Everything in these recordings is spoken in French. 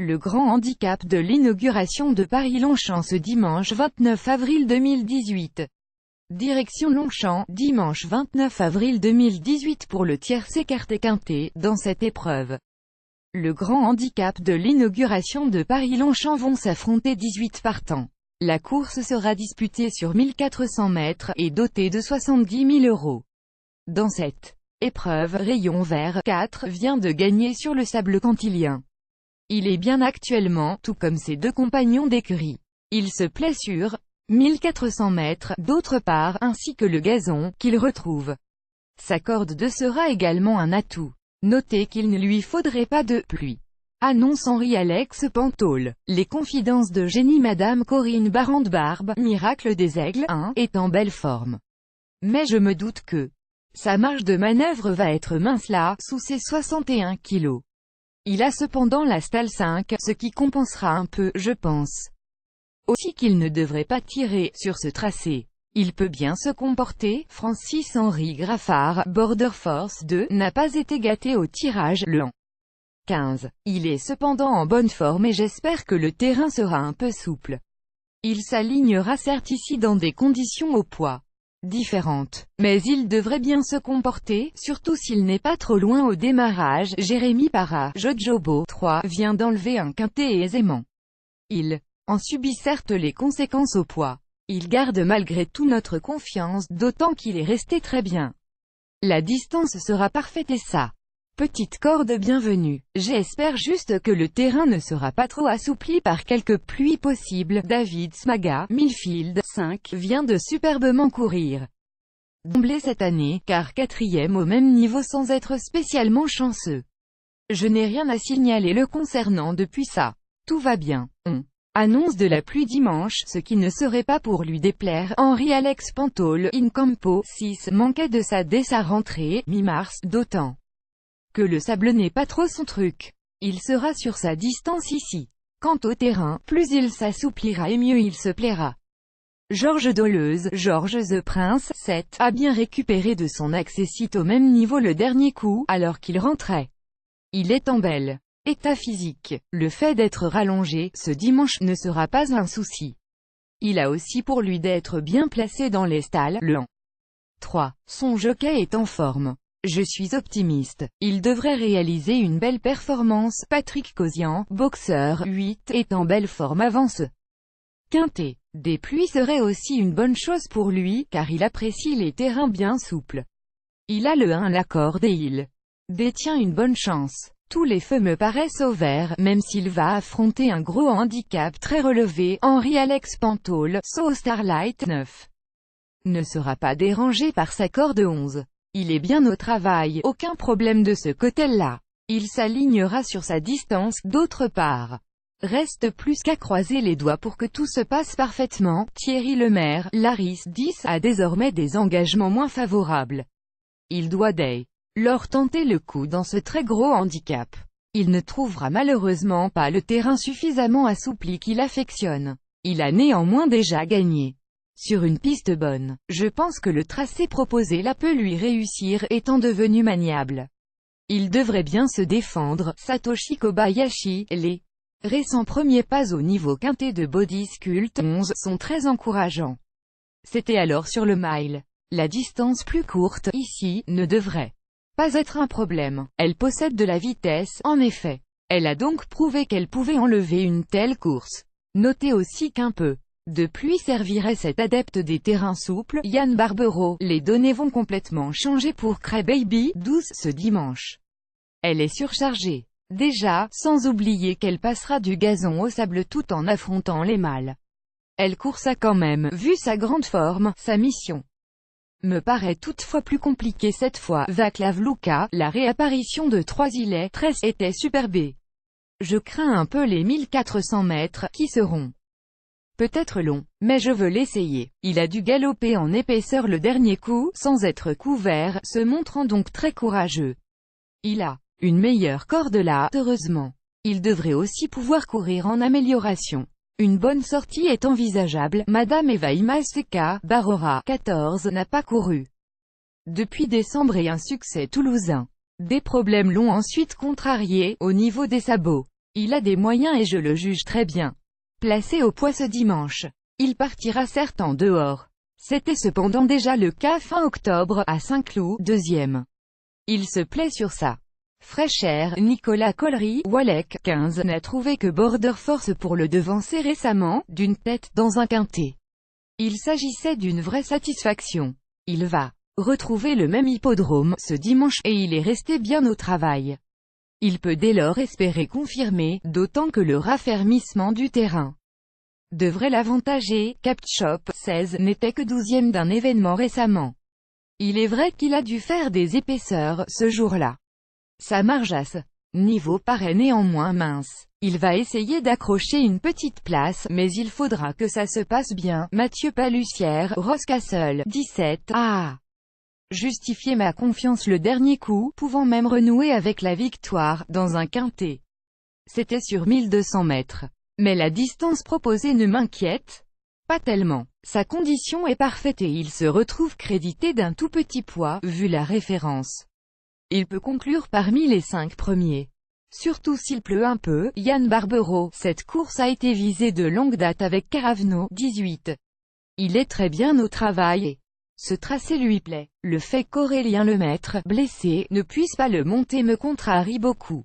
Le grand handicap de l'inauguration de Paris-Longchamp ce dimanche 29 avril 2018. Direction Longchamp, dimanche 29 avril 2018 pour le tierce écarté quintet. Dans cette épreuve, le grand handicap de l'inauguration de Paris-Longchamp vont s'affronter 18 partants. La course sera disputée sur 1400 mètres, et dotée de 70 000 €. Dans cette épreuve, Rayon Vert 4 vient de gagner sur le sable cantilien. Il est bien actuellement, tout comme ses deux compagnons d'écurie. Il se plaît sur 1400 mètres, d'autre part, ainsi que le gazon, qu'il retrouve. Sa corde de sera également un atout. Notez qu'il ne lui faudrait pas de pluie, annonce Henri-Alex Pantole. Les confidences de génie. Madame Corinne Barande-Barbe, Miracle des Aigles 1, est en belle forme. Mais je me doute que sa marge de manœuvre va être mince là, sous ses 61 kilos. Il a cependant la stalle 5, ce qui compensera un peu, je pense. Aussi qu'il ne devrait pas tirer sur ce tracé. Il peut bien se comporter. Francis-Henri Graffard, Border Force 2, n'a pas été gâté au tirage le 15. Il est cependant en bonne forme et j'espère que le terrain sera un peu souple. Il s'alignera certes ici dans des conditions au poids différentes, mais il devrait bien se comporter, surtout s'il n'est pas trop loin au démarrage. Jérémy Para, Jojobo 3, vient d'enlever un quintet aisément. Il en subit certes les conséquences au poids. Il garde malgré tout notre confiance, d'autant qu'il est resté très bien. La distance sera parfaite et ça. Petite corde bienvenue. J'espère juste que le terrain ne sera pas trop assoupli par quelques pluies possibles. David Smaga, Millfield 5, vient de superbement courir d'emblée cette année, car quatrième au même niveau sans être spécialement chanceux. Je n'ai rien à signaler le concernant depuis ça. Tout va bien. On annonce de la pluie dimanche, ce qui ne serait pas pour lui déplaire. Henri-Alex Pantole, Incampo 6, manquait de ça dès sa rentrée, mi-mars, d'autant que le sable n'est pas trop son truc. Il sera sur sa distance ici. Quant au terrain, plus il s'assouplira et mieux il se plaira. Georges Dolez, Georges The Prince 7, a bien récupéré de son accessite au même niveau le dernier coup, alors qu'il rentrait. Il est en bel état physique. Le fait d'être rallongé, ce dimanche, ne sera pas un souci. Il a aussi pour lui d'être bien placé dans les stalles, le 3. Son jockey est en forme. Je suis optimiste. Il devrait réaliser une belle performance. Patrick Cosian, boxeur 8, est en belle forme avant ce quintet. Des pluies seraient aussi une bonne chose pour lui, car il apprécie les terrains bien souples. Il a le 1 la corde et il détient une bonne chance. Tous les feux me paraissent au vert, même s'il va affronter un gros handicap très relevé. Henri-Alex Pantole, So Starlight 9, ne sera pas dérangé par sa corde 11. Il est bien au travail, aucun problème de ce côté-là. Il s'alignera sur sa distance, d'autre part. Reste plus qu'à croiser les doigts pour que tout se passe parfaitement. Thierry Lemaire, Laris 10, a désormais des engagements moins favorables. Il doit dès lors tenter le coup dans ce très gros handicap. Il ne trouvera malheureusement pas le terrain suffisamment assoupli qu'il affectionne. Il a néanmoins déjà gagné sur une piste bonne. Je pense que le tracé proposé là peut lui réussir, étant devenu maniable. Il devrait bien se défendre. Satoshi Kobayashi, les récents premiers pas au niveau quintet de Body Sculpt 11 sont très encourageants. C'était alors sur le mile. La distance plus courte, ici, ne devrait pas être un problème. Elle possède de la vitesse, en effet. Elle a donc prouvé qu'elle pouvait enlever une telle course. Notez aussi qu'un peu de pluie servirait cet adepte des terrains souples. Yann Barbero, les données vont complètement changer pour Crybaby 12 ce dimanche. Elle est surchargée. Déjà, sans oublier qu'elle passera du gazon au sable tout en affrontant les mâles. Elle court ça quand même, vu sa grande forme. Sa mission me paraît toutefois plus compliquée cette fois. Vaclav Luka, la réapparition de 13 était superbée. Je crains un peu les 1400 mètres, qui seront peut-être long, mais je veux l'essayer. Il a dû galoper en épaisseur le dernier coup, sans être couvert, se montrant donc très courageux. Il a une meilleure corde là, heureusement. Il devrait aussi pouvoir courir en amélioration. Une bonne sortie est envisageable. Madame Eva Imaseka, Barora 14, n'a pas couru depuis décembre et un succès toulousain. Des problèmes l'ont ensuite contrarié, au niveau des sabots. Il a des moyens et je le juge très bien. Placé au poids ce dimanche. Il partira certes en dehors. C'était cependant déjà le cas fin octobre, à Saint-Cloud, deuxième. Il se plaît sur ça. Fraîcheur. Nicolas Collery-Wallec, 15, n'a trouvé que Border Force pour le devancer récemment, d'une tête, dans un quintet. Il s'agissait d'une vraie satisfaction. Il va retrouver le même hippodrome, ce dimanche, et il est resté bien au travail. Il peut dès lors espérer confirmer, d'autant que le raffermissement du terrain devrait l'avantager. Capshop, 16, n'était que 12e d'un événement récemment. Il est vrai qu'il a dû faire des épaisseurs, ce jour-là. Sa marge à ce niveau paraît néanmoins mince. Il va essayer d'accrocher une petite place, mais il faudra que ça se passe bien. Mathieu Palussière, Rosscastle, 17, justifier ma confiance le dernier coup, pouvant même renouer avec la victoire, dans un quintet. C'était sur 1200 mètres. Mais la distance proposée ne m'inquiète pas tellement. Sa condition est parfaite et il se retrouve crédité d'un tout petit poids, vu la référence. Il peut conclure parmi les 5 premiers. Surtout s'il pleut un peu. Yann Barbero, cette course a été visée de longue date avec Caravano, 18. Il est très bien au travail et ce tracé lui plaît. Le fait qu'Aurélien Lemaître, blessé, ne puisse pas le monter me contrarie beaucoup.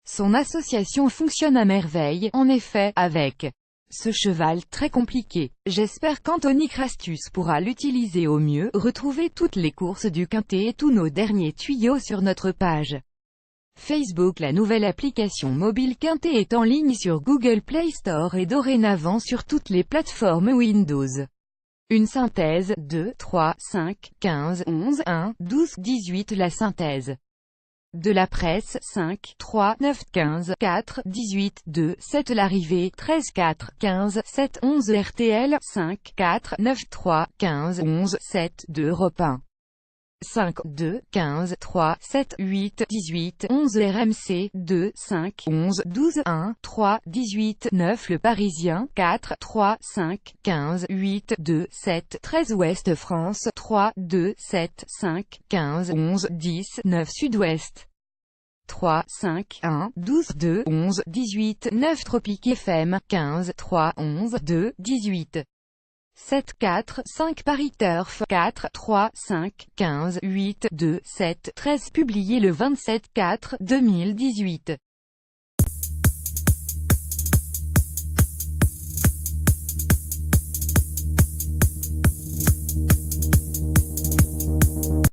Son association fonctionne à merveille, en effet, avec ce cheval très compliqué. J'espère qu'Anthony Crastus pourra l'utiliser au mieux. Retrouvez toutes les courses du quintet et tous nos derniers tuyaux sur notre page Facebook. La nouvelle application mobile Quintet est en ligne sur Google Play Store et dorénavant sur toutes les plateformes Windows. Une synthèse, 2, 3, 5, 15, 11, 1, 12, 18. La synthèse de la presse, 5, 3, 9, 15, 4, 18, 2, 7. L'arrivée, 13, 4, 15, 7, 11. RTL, 5, 4, 9, 3, 15, 11, 7, 2. Europe 1. 5, 2, 15, 3, 7, 8, 18, 11. RMC, 2, 5, 11, 12, 1, 3, 18, 9. Le Parisien, 4, 3, 5, 15, 8, 2, 7, 13. Ouest France, 3, 2, 7, 5, 15, 11, 10, 9. Sud-Ouest, 3, 5, 1, 12, 2, 11, 18, 9. Tropique FM, 15, 3, 11, 2, 18. 7, 4, 5. Paris Turf, 4, 3, 5, 15, 8, 2, 7, 13. Publié le 27/4/2018.